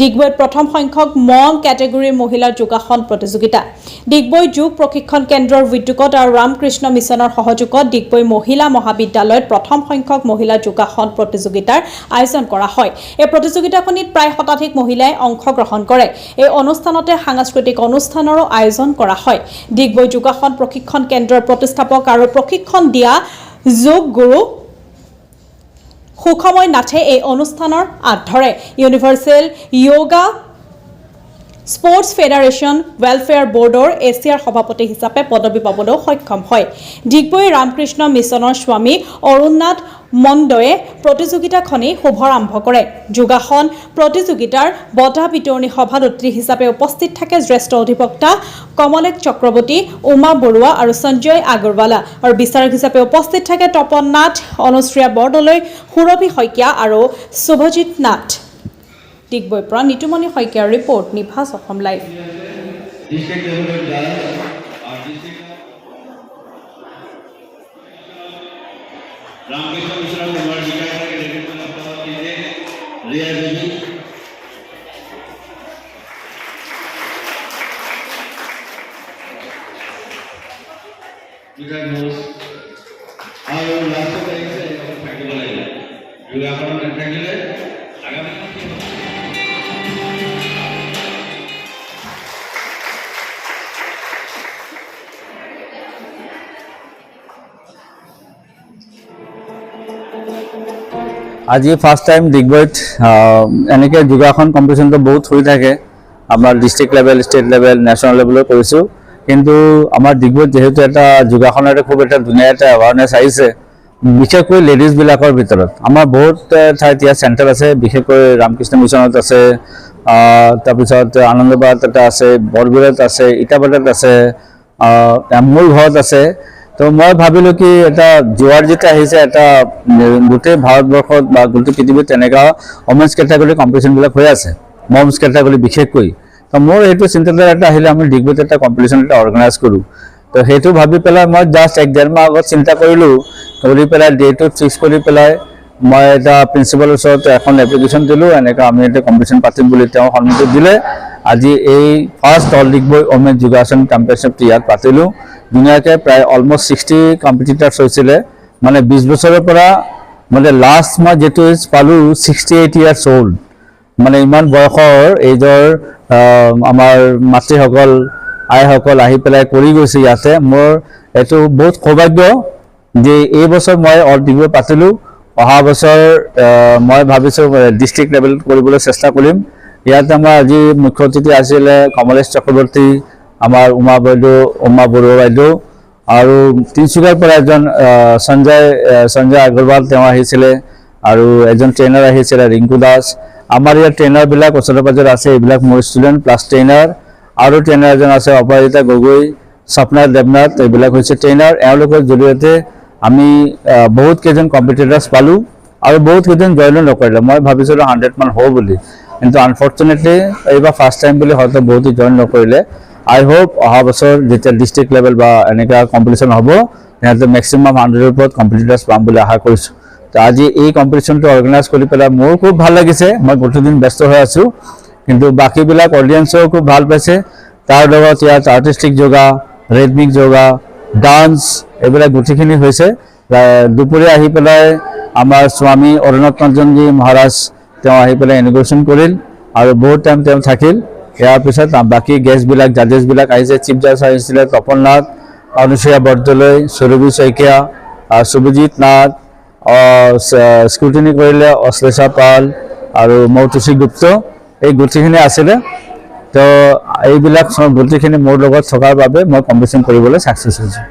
ডিগবৈত প্ৰথম সংখ্যক মম কেটেগৰীৰ মহিলাৰ যোগাসন প্ৰতিযোগিতা ডিগবৈ যোগ প্ৰশিক্ষণ কেন্দ্ৰৰ উদ্যোগত আৰু ৰামকৃষ্ণ মিছনৰ সহযোগত ডিগবৈ মহিলা মহাবিদ্যালয়ত প্ৰথম সংখ্যক মহিলা যোগাসন প্ৰতিযোগিতাৰ আয়োজন কৰা হয়। এই প্ৰতিযোগিতাখনিত প্ৰায় শতাধিক মহিলাই অংশগ্ৰহণ কৰে। এই অনুষ্ঠানতে সাংস্কৃতিক অনুষ্ঠানৰো আয়োজন কৰা হয়। ডিগবৈ যোগাসন প্ৰশিক্ষণ কেন্দ্ৰৰ প্ৰতিষ্ঠাপক আৰু প্ৰশিক্ষণ দিয়া যোগ গুৰু সুখময় নাথে এই অনুষ্ঠানৰ আঁত ধৰে। Universal yoga sports federation welfare বৰ্ডৰ এছিয়াৰ সভাপতি হিচাপে পদবী পাবলৈও সক্ষম হয়। ডিগবৈ ৰামকৃষ্ণ মিছনৰ স্বামী অৰুণনাথ মণ্ডয়ে প্ৰতিযোগিতাখনি শুভাৰম্ভ কৰে। যোগাসন প্ৰতিযোগিতাৰ বঁটা বিতৰণী সভাত অতিথি হিচাপে উপস্থিত থাকে জ্যেষ্ঠ অধিবক্তা কমলেশ চক্ৰৱৰ্তী, উমা বৰুৱা আৰু সঞ্জয় আগৰৱালা আৰু বিচাৰক হিচাপে উপস্থিত থাকে তপন নাথ, অনুশ্ৰিয়া বৰদলৈ, সুৰভি শইকীয়া আৰু শুভজিৎ নাথ। ডিগবৈৰ পৰা নিতুমণি শইকীয়াৰ ৰিপৰ্ট, নিভাজ অসম লাইভ। रामकृष्ण मिश्रा कुमार जी का नेतृत्व में रिया देवी विकास घोष और लास्ट तारीख से फैक्टिकल है जो अपन फैक्टिकल है आगामी আজি ফাৰ্ষ্ট টাইম ডিগবৈত এনেকৈ যোগাসন কম্পিটিশ্যনটো বহুত হৈ থাকে। আমাৰ district level, state level, national লেভেলত কৰিছোঁ। কিন্তু আমাৰ ডিগবৈত যিহেতু এটা যোগাসনৰ খুব এটা ধুনীয়া এটা এৱাৰনেছ আহিছে, বিশেষকৈ লেডিজবিলাকৰ ভিতৰত। আমাৰ বহুত ঠাইত ইয়াত চেণ্টাৰ আছে, বিশেষকৈ ৰামকৃষ্ণ মিছনত আছে, তাৰপিছত আনন্দবাদ এটা আছে, বৰবিলত আছে, ইটাবাদত আছে, মোৰ ঘৰত আছে। তো মই ভাবিলোঁ কি এটা জোৱাৰ যেতিয়া আহিছে, এটা গোটেই ভাৰতবৰ্ষত বা গোটেই পৃথিৱীত তেনেকুৱা ওমেন্স কেটেগৰী কম্পিটিশ্যনবিলাক হৈ আছে, মমছ কেটেগৰী বিশেষকৈ। তো মোৰ সেইটো চিন্তাধাৰা এটা আহিলে আমি ডিগবৈত এটা কম্পিটিশ্যন এটা অৰ্গেনাইজ কৰোঁ। তো সেইটো ভাবি পেলাই মই জাষ্ট 1-1.5 মাহ আগত চিন্তা কৰিলোঁ, কৰি পেলাই ডেটটো ফিক্স কৰি পেলাই মই এটা প্ৰিন্সিপালৰ ওচৰত এখন এপ্লিকেশ্যন দিলোঁ, এনেকৈ আমি এটা কম্পিটিশ্যন পাতিম বুলি তেওঁ সন্মতি দিলে। আজি এই ফাৰ্ষ্ট অল ডিগবৈ ওমেন যোগাসন চেম্পিয়নশ্বিপটো ইয়াত পাতিলোঁ। ধুনীয়াকৈ প্ৰায় অলমষ্ট 60 কম্পিটিটাৰ্ছ হৈছিলে। মানে 20 বছৰৰ পৰা মানে লাষ্ট মই যিটো এজ পালোঁ 68 ইয়াৰ্ছ অল্ড, মানে ইমান বয়সৰ এইজৰ আমাৰ মাতৃসকল, আইসকল আহি পেলাই কৰি গৈছে ইয়াতে। মোৰ এইটো বহুত সৌভাগ্য যে এই বছৰ মই অল ডিগবৈ পাতিলোঁ। অহা বছৰ মই ভাবিছোঁ ডিষ্ট্ৰিক্ট লেভেলত কৰিবলৈ চেষ্টা কৰিম। ইয়াত আমাৰ আজি মুখ্য অতিথি আছিলে কমলেশ চক্ৰৱৰ্তী, আমাৰ উমা বৰুৱা বাইদেউ, আৰু তিনিচুকীয়াৰ পৰা এজন সঞ্জয় আগৰৱাল তেওঁ আহিছিলে, আৰু এজন ট্ৰেইনাৰ আহিছিলে ৰিংকু দাস। আমাৰ ইয়াত ট্ৰেইনাৰবিলাক ওচৰে পাজৰে আছে, এইবিলাক মোৰ ষ্টুডেণ্ট প্লাছ ট্ৰেইনাৰ। আৰু ট্ৰেইনাৰ এজন আছে অপৰাজিতা গগৈ, স্বপ্না দেৱনাথ, এইবিলাক হৈছে ট্ৰেইনাৰ। এওঁলোকৰ জৰিয়তে আমি বহুত কেইজন কম্পিটিটাৰ্ছ পালোঁ আৰু বহুত কেইজন জইনো নকৰিলে। মই ভাবিছিলোঁ 100 মান হ'ব বুলি, কিন্তু আনফৰ্চুনেটলি এইবাৰ ফাৰ্ষ্ট টাইম বুলি হয়তো বহুতে জইন নকৰিলে। আই হোপ অহা বছৰ যেতিয়া ডিষ্ট্ৰিক্ট লেভেল বা এনেকুৱা কম্পিটিশ্যন হ'ব, সিহঁতে মেক্সিমাম 100ৰ ওপৰত কম্পিটিটাৰ্ছ পাম বুলি আশা কৰিছোঁ। তো আজি এই কম্পিটিশ্যনটো অৰ্গেনাইজ কৰি পেলাই মোৰ খুব ভাল লাগিছে। মই গোটেইদিন ব্যস্ত হৈ আছোঁ, কিন্তু বাকীবিলাক অডিয়েঞ্চেও খুব ভাল পাইছে। তাৰ লগত ইয়াত artistic yoga, rhythmic yoga, dance এইবিলাক গোটেইখিনি হৈছে। দুপৰীয়া আহি পেলাই আমাৰ স্বামী অৰুণনাথ মণ্ডলজী মহাৰাজ তেওঁ আহি পেলাই ইনগ্ৰেশ্যন কৰিল আৰু বহুত টাইম তেওঁ থাকিল। ইয়াৰ পিছত বাকী গেষ্টবিলাক, জাজেছবিলাক আহিছে। চিফ জাজ আহিছিলে তপন নাথ, অনুশ্ৰিয়া বৰদলৈ, সুৰভি শইকীয়া, শুভজিৎ নাথ, স্ক্ৰুটিনি কৰিলে অশ্লেষা পাল আৰু মৌতুষী গুপ্ত, এই গোটেইখিনি আছিলে। তো এইবিলাক গোটেইখিনি মোৰ লগত থকাৰ বাবে মই কম্পিটিশ্যন কৰিবলৈ ছাকচেছ হৈছোঁ।